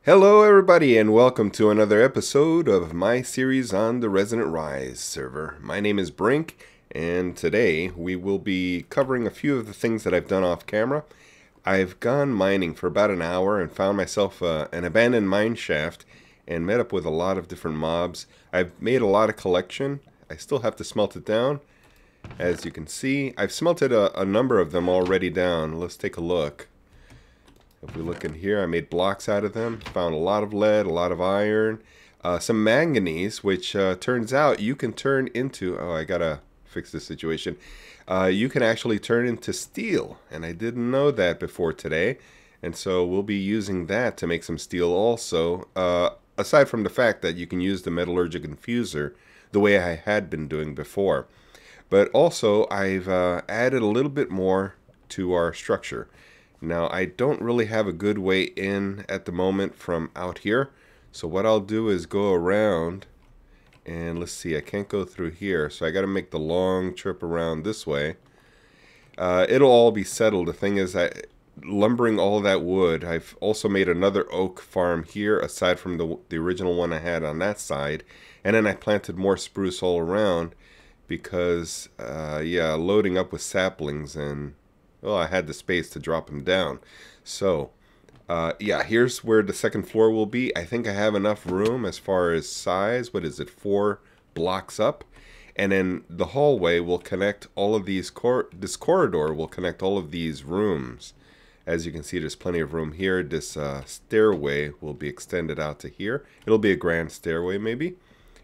Hello everybody and welcome to another episode of my series on the Resonant Rise server. My name is Brink and today we will be covering a few of the things that I've done off camera. I've gone mining for about an hour and found myself an abandoned mine shaft and met up with a lot of different mobs. I've made a lot of collection. I still have to smelt it down. As you can see, I've smelted a number of them already down. Let's take a look. If we look in here, I made blocks out of them. Found a lot of lead, a lot of iron, some manganese, which turns out you can turn into... Oh, I gotta fix this situation. You can actually turn into steel, and I didn't know that before today. And so we'll be using that to make some steel also, aside from the fact that you can use the metallurgic infuser the way I had been doing before. But also, I've added a little bit more to our structure. Now, I don't really have a good way in at the moment from out here. So what I'll do is go around and let's see, I can't go through here. So I got to make the long trip around this way. It'll all be settled. The thing is, lumbering all that wood, I've also made another oak farm here aside from the original one I had on that side. And then I planted more spruce all around because, yeah, loading up with saplings and... well, I had the space to drop them down. So, yeah, here's where the second floor will be. I think I have enough room as far as size. What is it? 4 blocks up. And then the hallway will connect all of these... this corridor will connect all of these rooms. As you can see, there's plenty of room here. This stairway will be extended out to here. It'll be a grand stairway, maybe.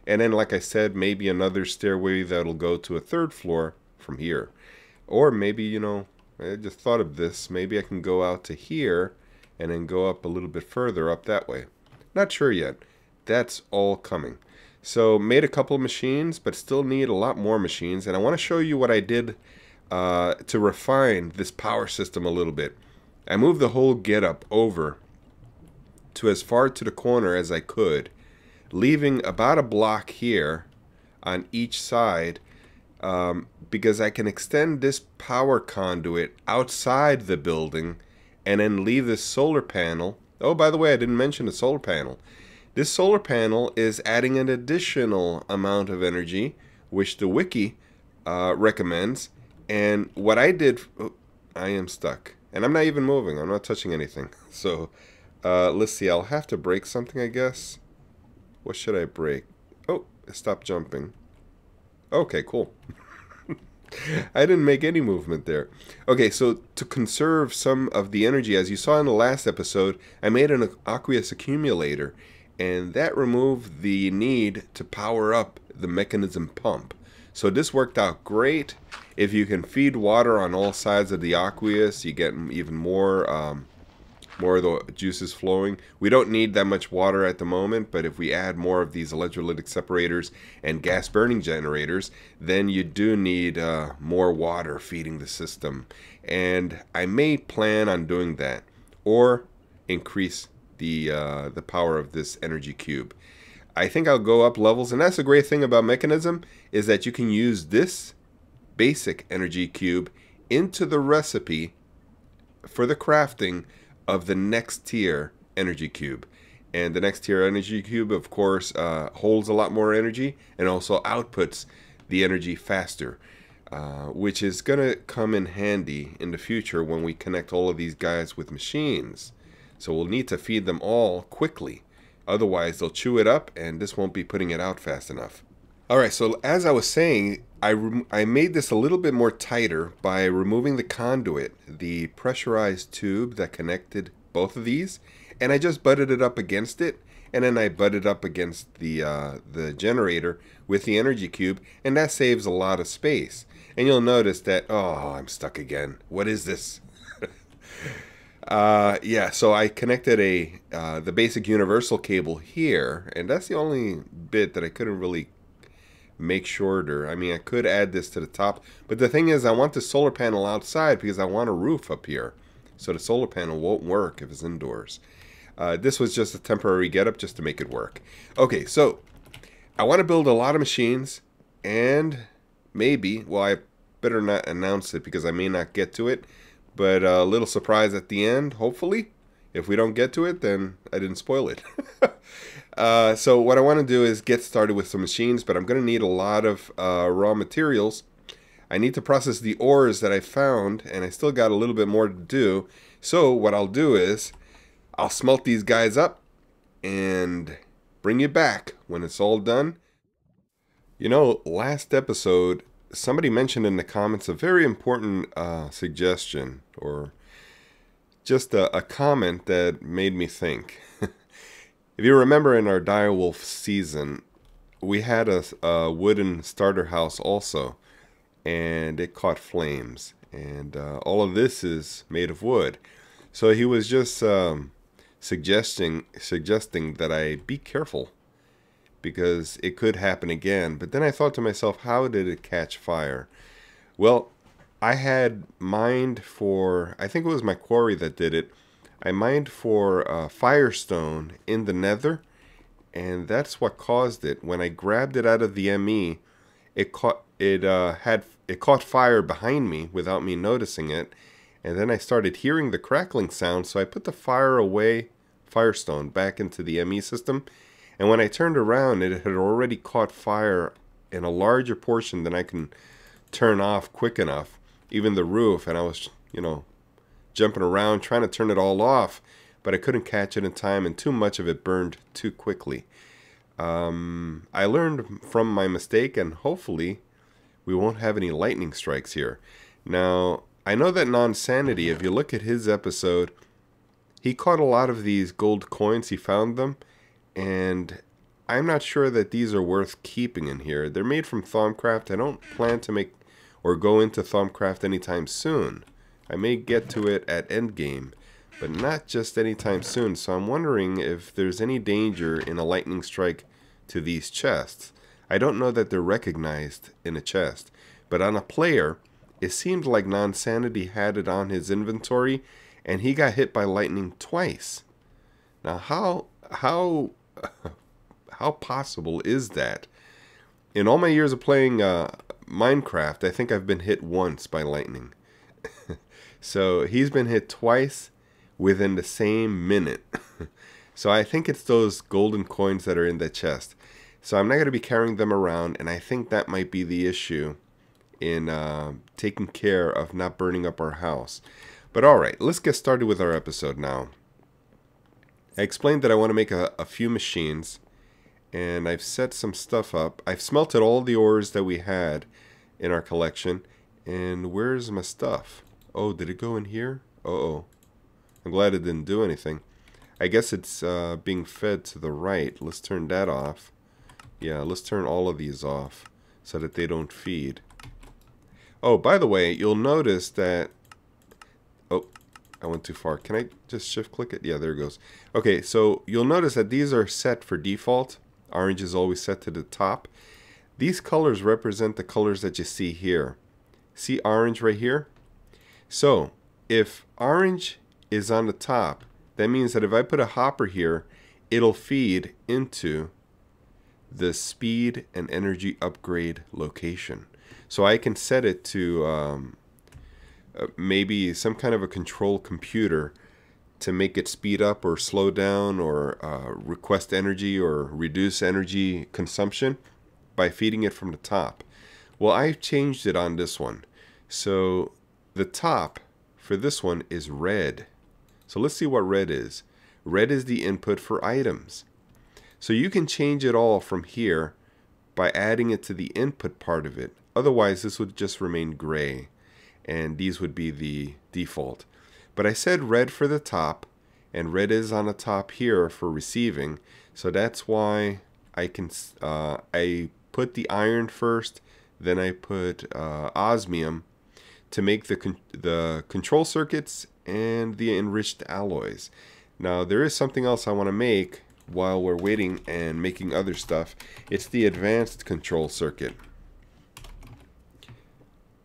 And then, like I said, maybe another stairway that'll go to a 3rd floor from here. Or maybe, you know... I just thought of this. Maybe I can go out to here and then go up a little bit further up that way. Not sure yet. That's all coming. So made a couple of machines, but still need a lot more machines. And I want to show you what I did to refine this power system a little bit. I moved the whole getup over to as far to the corner as I could, leaving about a block here on each side. Because I can extend this power conduit outside the building and then leave this solar panel. Oh, by the way, I didn't mention the solar panel. This solar panel is adding an additional amount of energy, which the wiki recommends. And what I did... oh, I am stuck. And I'm not even moving. I'm not touching anything. So, let's see. I'll have to break something, I guess. What should I break? Oh, stop jumping. Okay, cool. I didn't make any movement there. Okay, so to conserve some of the energy, as you saw in the last episode, I made an aqueous accumulator, and that removed the need to power up the Mekanism pump. So this worked out great. If you can feed water on all sides of the aqueous, you get even more of the juices flowing. We don't need that much water at the moment, but if we add more of these electrolytic separators and gas burning generators, then you do need more water feeding the system. And I may plan on doing that or increase the power of this energy cube. I think I'll go up levels, and that's the great thing about Mekanism, is that you can use this basic energy cube into the recipe for the crafting of the next tier energy cube. And the next tier energy cube, of course, holds a lot more energy and also outputs the energy faster, which is going to come in handy in the future when we connect all of these guys with machines. So we'll need to feed them all quickly. Otherwise, they'll chew it up and this won't be putting it out fast enough. Alright, so as I was saying, I made this a little bit more tighter by removing the conduit, the pressurized tube that connected both of these, and I just butted it up against it, and then I butted up against the generator with the energy cube, and that saves a lot of space. And you'll notice that, oh, I'm stuck again. What is this? Yeah, so I connected the basic universal cable here, and that's the only bit that I couldn't really make shorter. I mean, I could add this to the top, but the thing is, I want the solar panel outside because I want a roof up here. So the solar panel won't work if it's indoors. This was just a temporary getup just to make it work. Okay, so I want to build a lot of machines, and maybe, well, I better not announce it because I may not get to it, but a little surprise at the end, hopefully. If we don't get to it, then I didn't spoil it. So what I want to do is get started with some machines, but I'm going to need a lot of raw materials. I need to process the ores that I found, and I still got a little bit more to do. So what I'll do is I'll smelt these guys up and bring you back when it's all done. You know, last episode, somebody mentioned in the comments a very important suggestion, or just a comment that made me think. If you remember in our direwolf season, we had a wooden starter house also, and it caught flames. And all of this is made of wood. So he was just suggesting that I be careful, because it could happen again. But then I thought to myself, how did it catch fire? Well, I had mined for, I think it was my quarry that did it. I mined for firestone in the nether, and that's what caused it. When I grabbed it out of the ME, it caught fire behind me without me noticing it, and then I started hearing the crackling sound. So I put the firestone back into the ME system, and when I turned around, it had already caught fire in a larger portion than I can turn off quick enough, even the roof. And I was, jumping around trying to turn it all off, but I couldn't catch it in time, and too much of it burned too quickly. I learned from my mistake, and hopefully we won't have any lightning strikes here. Now, I know that NonSanity, if you look at his episode, he caught a lot of these gold coins. He found them, and I'm not sure that these are worth keeping in here. They're made from Thaumcraft. I don't plan to make or go into Thaumcraft anytime soon. I may get to it at endgame, but not just anytime soon. So I'm wondering if there's any danger in a lightning strike to these chests. I don't know that they're recognized in a chest, but on a player, it seemed like NonSanity had it on his inventory, and he got hit by lightning twice. Now, how possible is that? In all my years of playing Minecraft, I think I've been hit once by lightning. So he's been hit twice within the same minute. So I think it's those golden coins that are in the chest. So I'm not going to be carrying them around, and I think that might be the issue in taking care of not burning up our house. But alright, let's get started with our episode now. I explained that I want to make a few machines, and I've set some stuff up. I've smelted all the ores that we had in our collection. And where's my stuff? Oh, did it go in here? Uh-oh. I'm glad it didn't do anything. I guess it's being fed to the right. Let's turn that off. Yeah, let's turn all of these off so that they don't feed. Oh, by the way, you'll notice that... Oh, I went too far. Can I just shift click it? Yeah, there it goes. Okay, so you'll notice that these are set for default. Orange is always set to the top. These colors represent the colors that you see here. See orange right here? So, if orange is on the top, that means that if I put a hopper here, it'll feed into the speed and energy upgrade location. So I can set it to maybe some kind of a control computer to make it speed up or slow down, or request energy or reduce energy consumption by feeding it from the top. Well, I've changed it on this one. So the top for this one is red. So let's see what red is. Red is the input for items. So you can change it all from here by adding it to the input part of it. Otherwise, this would just remain gray, and these would be the default. But I said red for the top, and red is on the top here for receiving. So that's why I put the iron first, then I put osmium to make the control circuits and the enriched alloys. Now, there is something else I want to make while we're waiting and making other stuff. It's the advanced control circuit.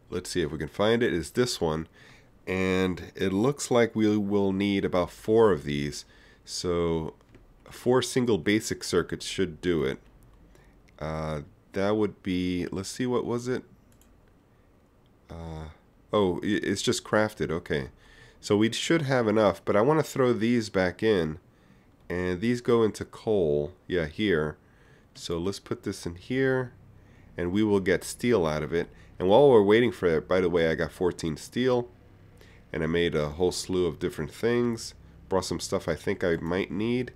Let's see if we can find it. It's this one, and it looks like we will need about 4 of these. So 4 single basic circuits should do it. That would be, let's see, what was it? Oh, it's just crafted. Okay, So we should have enough, but I want to throw these back in, and these go into coal, yeah, here. So let's put this in here, and we will get steel out of it. And while we're waiting for it, by the way, I got 14 steel, and I made a whole slew of different things. Brought some stuff I think I might need,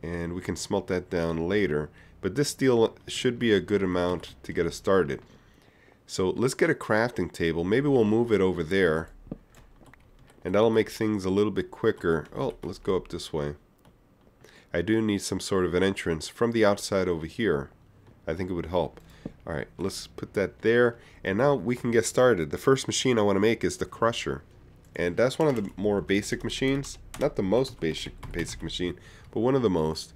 and we can smelt that down later. But this steel should be a good amount to get us started. So let's get a crafting table. Maybe we'll move it over there, and that'll make things a little bit quicker. Oh, let's go up this way. I do need some sort of an entrance from the outside over here. I think it would help. Alright, let's put that there, and now we can get started. The first machine I want to make is the crusher, and that's one of the more basic machines. Not the most basic machine, but one of the most.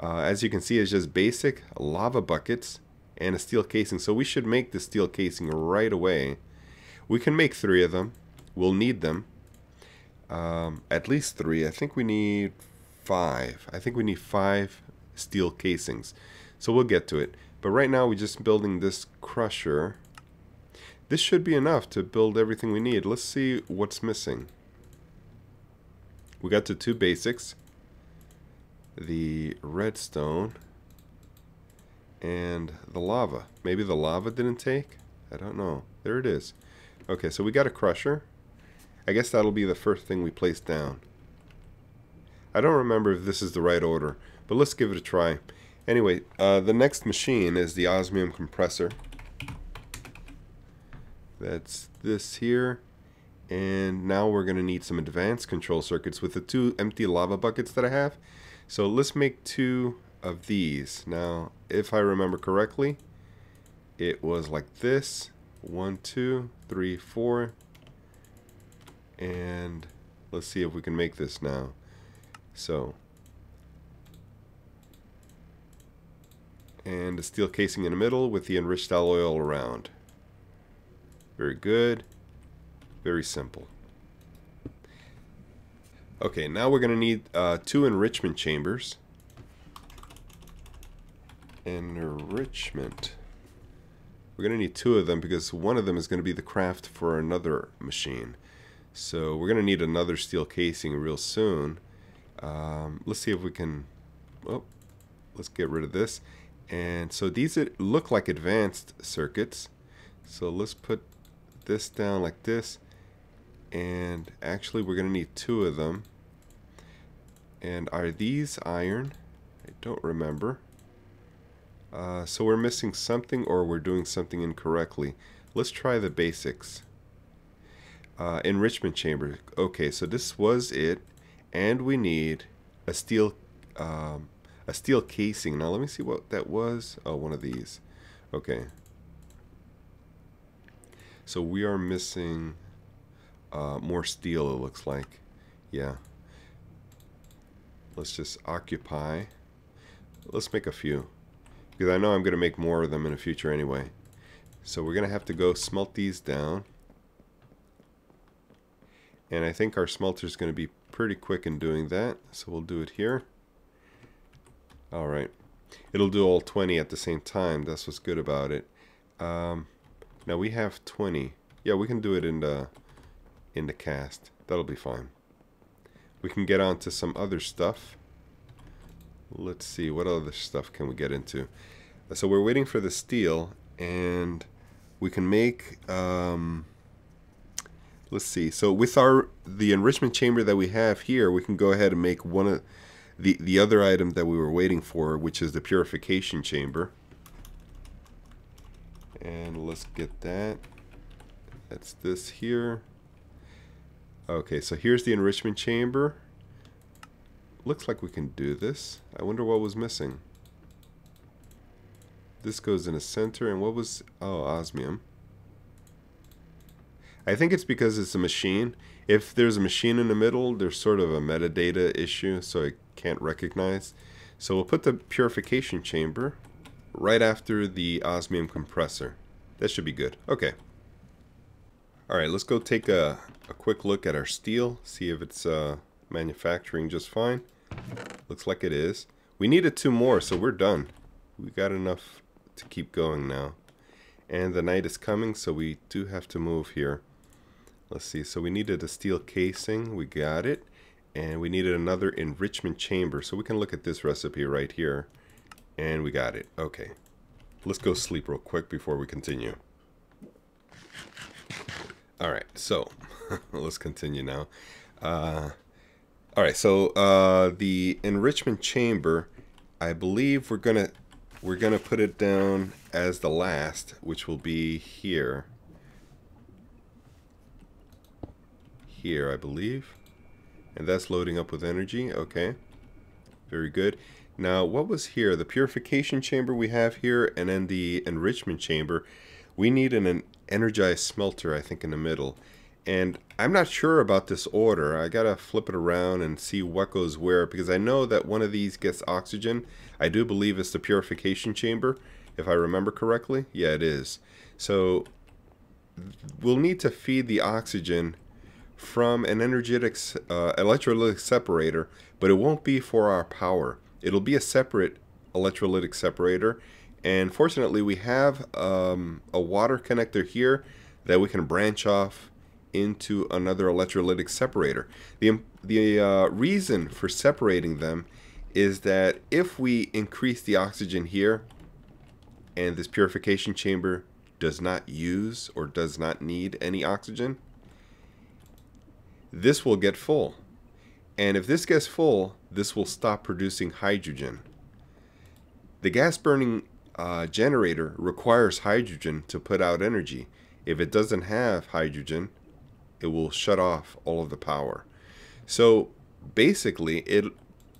As you can see, it's just basic lava buckets and a steel casing. So we should make the steel casing right away. We can make 3 of them. We'll need them. At least 3. I think we need 5. I think we need 5 steel casings. So we'll get to it. But right now we're just building this crusher. This should be enough to build everything we need. Let's see what's missing. We got the 2 basics. The redstone and the lava. Maybe the lava didn't take? I don't know. There it is. Okay, so we got a crusher. I guess that'll be the first thing we place down. I don't remember if this is the right order, but let's give it a try. Anyway, the next machine is the osmium compressor. That's this here. And now we're going to need some advanced control circuits with the 2 empty lava buckets that I have. So let's make 2 of these. Now, if I remember correctly, it was like this. 1, 2, 3, 4. And let's see if we can make this now. So, and the steel casing in the middle with the enriched alloy all around. Very good. Very simple. Okay, now we're going to need 2 enrichment chambers. Enrichment. We're going to need 2 of them because one of them is going to be the craft for another machine. So we're going to need another steel casing real soon. Let's see if we can... Oh, let's get rid of this. And so these look like advanced circuits. So let's put this down like this. And actually we're going to need 2 of them. And are these iron? I don't remember. So we're missing something, or we're doing something incorrectly. Let's try the basics. Enrichment chamber. Okay, so this was it. And we need a steel casing. Now let me see what that was. Oh, one of these. Okay. So we are missing more steel, it looks like. Yeah. Let's just occupy. Let's make a few, because I know I'm going to make more of them in the future anyway. So we're going to have to go smelt these down. And I think our smelter is going to be pretty quick in doing that. So we'll do it here. Alright. It'll do all 20 at the same time. That's what's good about it. Now we have 20. Yeah, we can do it in the cast. That'll be fine. We can get on to some other stuff. Let's see, what other stuff can we get into? So we're waiting for the steel, and we can make, let's see, so with the enrichment chamber that we have here, we can go ahead and make one of the other item that we were waiting for, which is the purification chamber. And let's get that. That's this here. Okay, so here's the enrichment chamber. Looks like we can do this. I wonder what was missing. This goes in the center, and what was... Oh, osmium. I think it's because it's a machine. If there's a machine in the middle, there's sort of a metadata issue, so it can't recognize. So we'll put the purification chamber right after the osmium compressor. That should be good. Okay. Alright, let's go take a quick look at our steel, see if it's manufacturing just fine. Looks like it is. We needed 2 more, so we're done. We got enough to keep going now. And the night is coming, so we do have to move here. Let's see, so we needed a steel casing, we got it, and we needed another enrichment chamber. So we can look at this recipe right here, and we got it. Okay, let's go sleep real quick before we continue. Alright, so let's continue now. Alright, so the enrichment chamber, I believe we're gonna put it down as the last, which will be here. Here, I believe. And that's loading up with energy. Okay. Very good. Now, what was here? The purification chamber we have here, and then the enrichment chamber. We need an energized smelter, I think, in the middle. And I'm not sure about this order. I gotta flip it around and see what goes where, because I know that one of these gets oxygen. I do believe it's the purification chamber, if I remember correctly. Yeah, it is. So we'll need to feed the oxygen from an energetic electrolytic separator, but it won't be for our power. It'll be a separate electrolytic separator, and fortunately we have a water connector here that we can branch off into another electrolytic separator. The reason for separating them is that if we increase the oxygen here and this purification chamber does not use or does not need any oxygen, this will get full. And if this gets full, this will stop producing hydrogen. The gas burning generator requires hydrogen to put out energy. If it doesn't have hydrogen, it will shut off all of the power. So basically,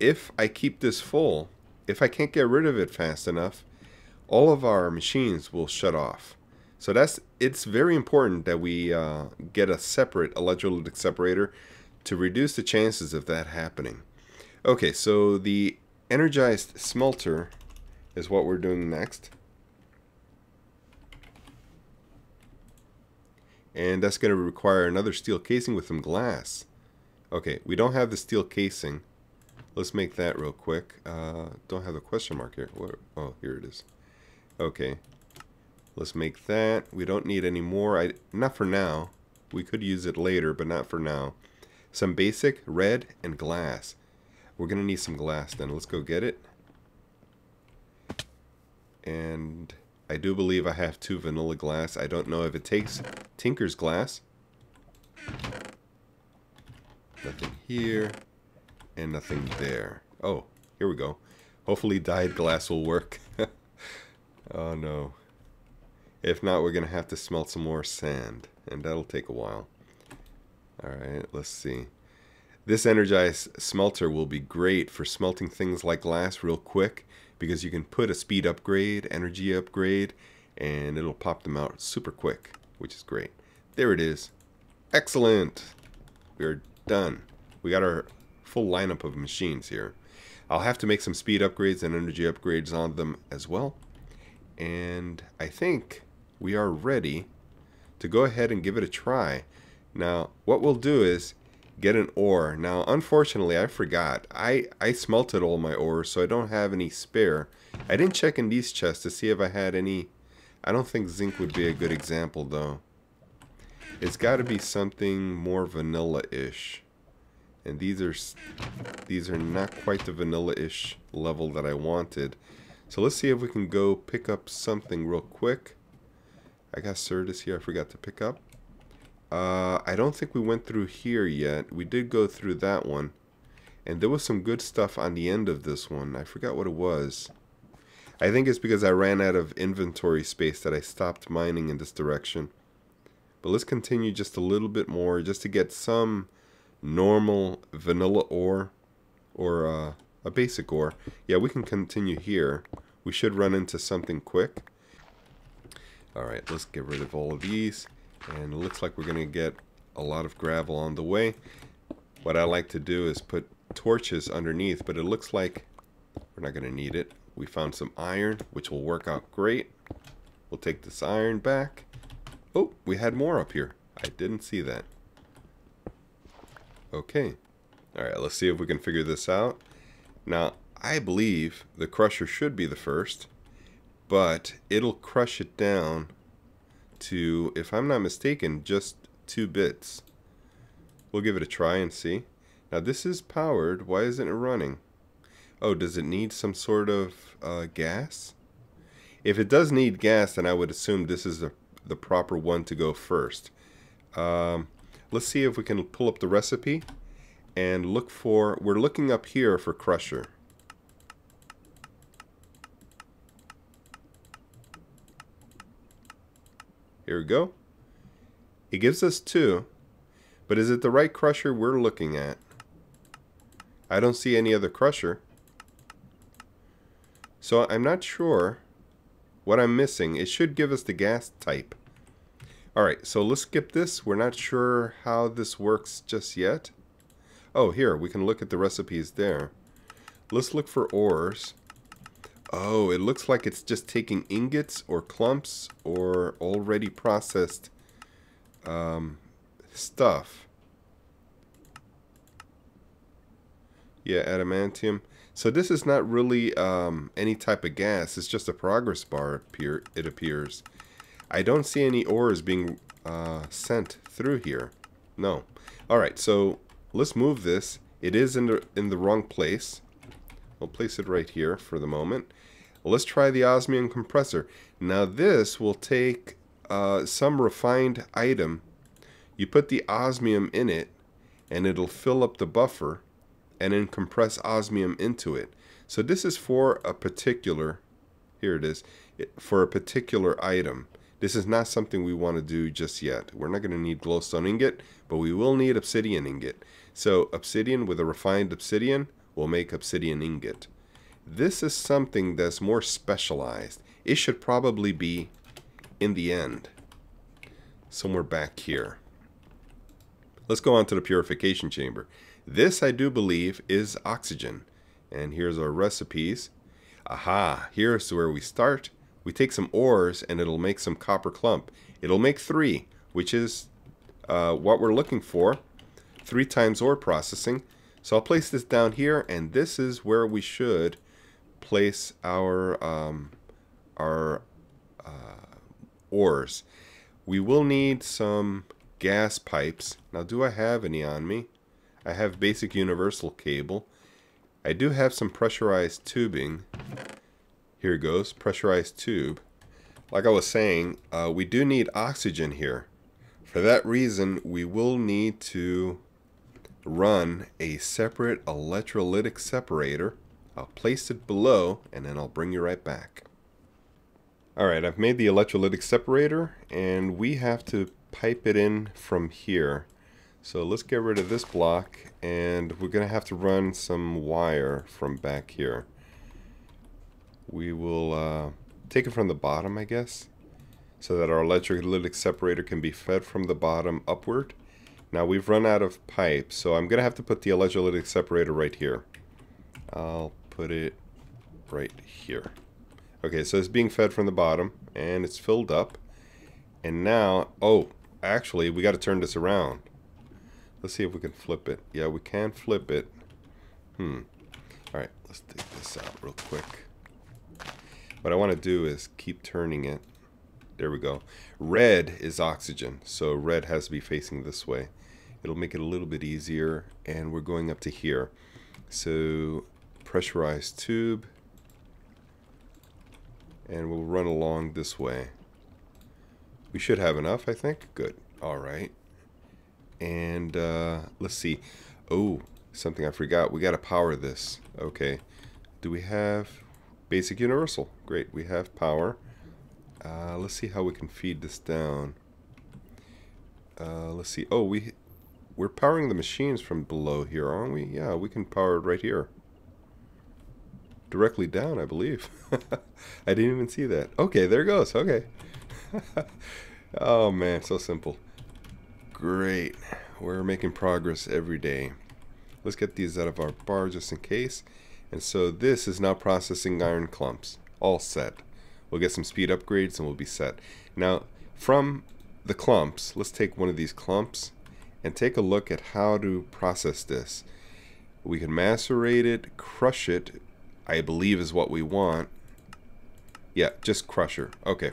if I keep this full, if I can't get rid of it fast enough, all of our machines will shut off. So it's very important that we get a separate electrolytic separator to reduce the chances of that happening. Okay, so the energized smelter is what we're doing next. And that's going to require another steel casing with some glass. Okay, we don't have the steel casing. Let's make that real quick. Don't have the question mark here. Oh, here it is. Okay. Let's make that. We don't need any more. Not for now. We could use it later, but not for now. Some basic red and glass. We're going to need some glass then. Let's go get it. And I do believe I have 2 vanilla glass. I don't know if it takes Tinker's glass. Nothing here. And nothing there. Oh, here we go. Hopefully dyed glass will work. Oh no. If not, we're going to have to smelt some more sand, and that'll take a while. Alright, let's see. This energized smelter will be great for smelting things like glass real quick, because you can put a speed upgrade, energy upgrade, and it'll pop them out super quick, which is great. There it is. Excellent! We're done. We got our full lineup of machines here. I'll have to make some speed upgrades and energy upgrades on them as well. And I think we are ready to go ahead and give it a try. Now, what we'll do is get an ore. Now, unfortunately, I forgot. I smelted all my ores, so I don't have any spare. I didn't check in these chests to see if I had any. I don't think zinc would be a good example, though. It's got to be something more vanilla-ish. And these are not quite the vanilla-ish level that I wanted. So let's see if we can go pick up something real quick. I got Certus here I forgot to pick up. I don't think we went through here yet. We did go through that one. And there was some good stuff on the end of this one. I forgot what it was. I think it's because I ran out of inventory space that I stopped mining in this direction. But let's continue just a little bit more just to get some normal vanilla ore or a basic ore. Yeah, we can continue here. We should run into something quick. Alright, let's get rid of all of these. And it looks like we're going to get a lot of gravel on the way. What I like to do is put torches underneath, but it looks like we're not going to need it. We found some iron, which will work out great. We'll take this iron back. Oh, we had more up here. I didn't see that. Okay. Alright, let's see if we can figure this out. Now, I believe the crusher should be the first, but it'll crush it down to, if I'm not mistaken, just 2 bits. We'll give it a try and see. Now this is powered. Why isn't it running? Oh, does it need some sort of gas? If it does need gas, then I would assume this is the proper one to go first. Let's see if we can pull up the recipe and look for, we're looking up here for crusher. Here we go. It gives us 2, but is it the right crusher we're looking at? I don't see any other crusher. So I'm not sure what I'm missing. It should give us the gas type. Alright, so let's skip this. We're not sure how this works just yet. Oh, here, we can look at the recipes there. Let's look for ores. Oh, it looks like it's just taking ingots or clumps or already processed stuff. Yeah, adamantium. So this is not really any type of gas. It's just a progress bar, it appears. I don't see any ores being sent through here. No. Alright, so let's move this. It is in the wrong place. We'll place it right here for the moment. Let's try the osmium compressor. Now this will take some refined item. You put the osmium in it, and it'll fill up the buffer, and then compress osmium into it. So this is for a particular, here it is, for a particular item. This is not something we want to do just yet. We're not going to need glowstone ingot, but we will need obsidian ingot. So obsidian with a refined obsidian will make obsidian ingot. This is something that's more specialized. It should probably be in the end, somewhere back here. Let's go on to the purification chamber. This, I do believe, is oxygen. And here's our recipes. Aha, here's where we start. We take some ores and it'll make some copper clump. It'll make 3, which is what we're looking for. 3 times ore processing. So I'll place this down here, and this is where we should place our ores. We will need some gas pipes. Now, do I have any on me? I have basic universal cable. I do have some pressurized tubing. Here goes, pressurized tube. Like I was saying, we do need oxygen here. For that reason, we will need to run a separate electrolytic separator. I'll place it below, and then I'll bring you right back. Alright, I've made the electrolytic separator, and we have to pipe it in from here. So let's get rid of this block, and we're going to have to run some wire from back here. We will take it from the bottom, I guess, so that our electrolytic separator can be fed from the bottom upward. Now we've run out of pipe, so I'm going to have to put the electrolytic separator right here. I'll put it right here. Okay, so it's being fed from the bottom, and it's filled up. And now, oh, actually, we got to turn this around. Let's see if we can flip it. Yeah, we can flip it. Alright, let's take this out real quick. What I want to do is keep turning it. There we go. Red is oxygen, so red has to be facing this way. It'll make it a little bit easier, and we're going up to here. So, pressurized tube, and we'll run along this way. We should have enough, I think. Good. Alright. And let's see. Oh, something I forgot. We got to power this. Okay. Do we have basic universal? Great. We have power. Let's see how we can feed this down. Let's see. Oh, we're powering the machines from below here, aren't we? Yeah, we can power it right here. Directly down, I believe. I didn't even see that. Okay, there it goes. Okay. Oh, man, so simple. Great. We're making progress every day. Let's get these out of our bar just in case. And so this is now processing iron clumps. All set. We'll get some speed upgrades and we'll be set. Now, from the clumps, let's take one of these clumps and take a look at how to process this. We can macerate it, crush it, I believe is what we want. Yeah, just crusher. Okay.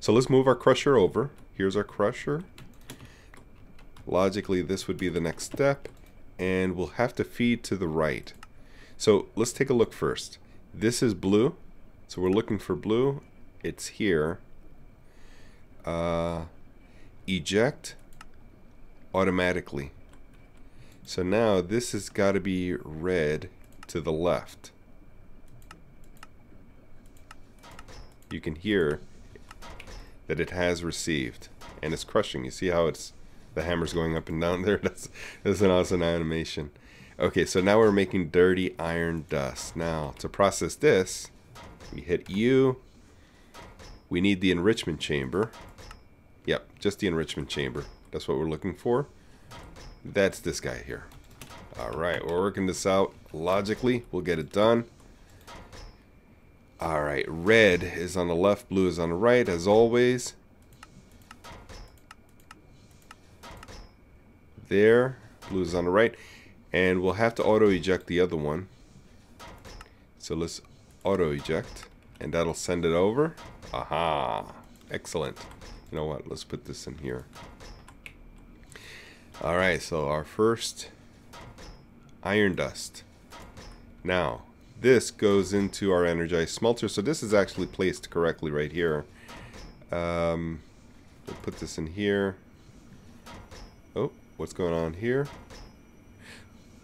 So let's move our crusher over. Here's our crusher. Logically, this would be the next step, and we'll have to feed to the right. So let's take a look first. This is blue, so we're looking for blue. It's here. Eject automatically. So now this has got to be red to the left. You can hear that it has received, and it's crushing. You see how the hammer's going up and down there? That's an awesome animation. Okay, so now we're making dirty iron dust. Now, to process this, we hit U. We need the enrichment chamber. Yep, just the enrichment chamber. That's what we're looking for. That's this guy here. Alright, we're working this out logically. We'll get it done. Alright, red is on the left, blue is on the right, as always. There, blue is on the right. And we'll have to auto-eject the other one. So let's auto-eject, and that'll send it over. Aha! Excellent. You know what? Let's put this in here. Alright, so our first iron dust. Now, this goes into our energized smelter. So this is actually placed correctly right here. We'll put this in here. Oh, what's going on here?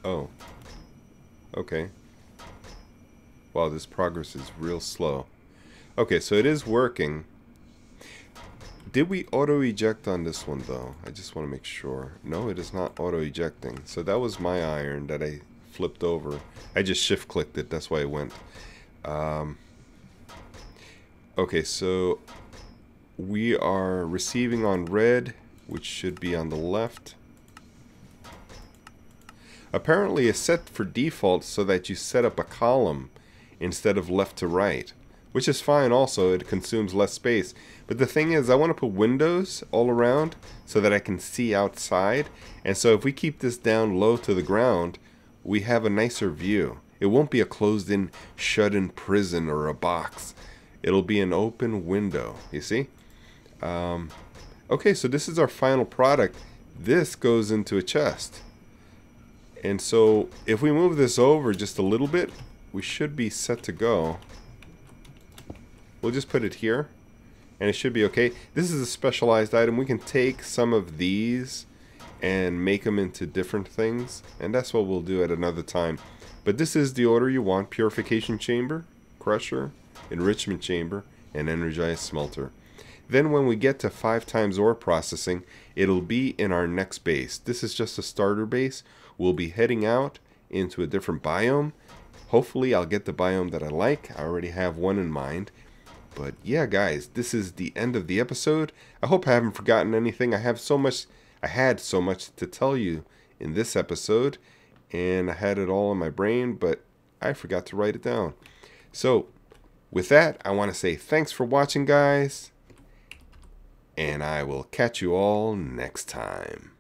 Oh. Okay. Wow, this progress is real slow. Okay, so it is working. Did we auto-eject on this one, though? I just want to make sure. No, it is not auto-ejecting. So that was my iron that I flipped over. I just shift-clicked it. That's why it went. Okay, so we are receiving on red, which should be on the left. Apparently, it's set for default so that you set up a column instead of left to right, which is fine also. It consumes less space. But the thing is, I want to put windows all around so that I can see outside. And so if we keep this down low to the ground, we have a nicer view. It won't be a closed-in, shut-in prison or a box. It'll be an open window, you see? Okay, so this is our final product. This goes into a chest. And so if we move this over just a little bit, we should be set to go. We'll just put it here, and it should be okay. This is a specialized item. We can take some of these and make them into different things, and that's what we'll do at another time. But this is the order you want: purification chamber, crusher, enrichment chamber, and energized smelter. Then when we get to 5 times ore processing, it'll be in our next base. This is just a starter base. We'll be heading out into a different biome. Hopefully I'll get the biome that I like. I already have one in mind. But yeah, guys, this is the end of the episode. I hope I haven't forgotten anything. I had so much to tell you in this episode, and I had it all in my brain, but I forgot to write it down. So with that, I want to say thanks for watching, guys, and I will catch you all next time.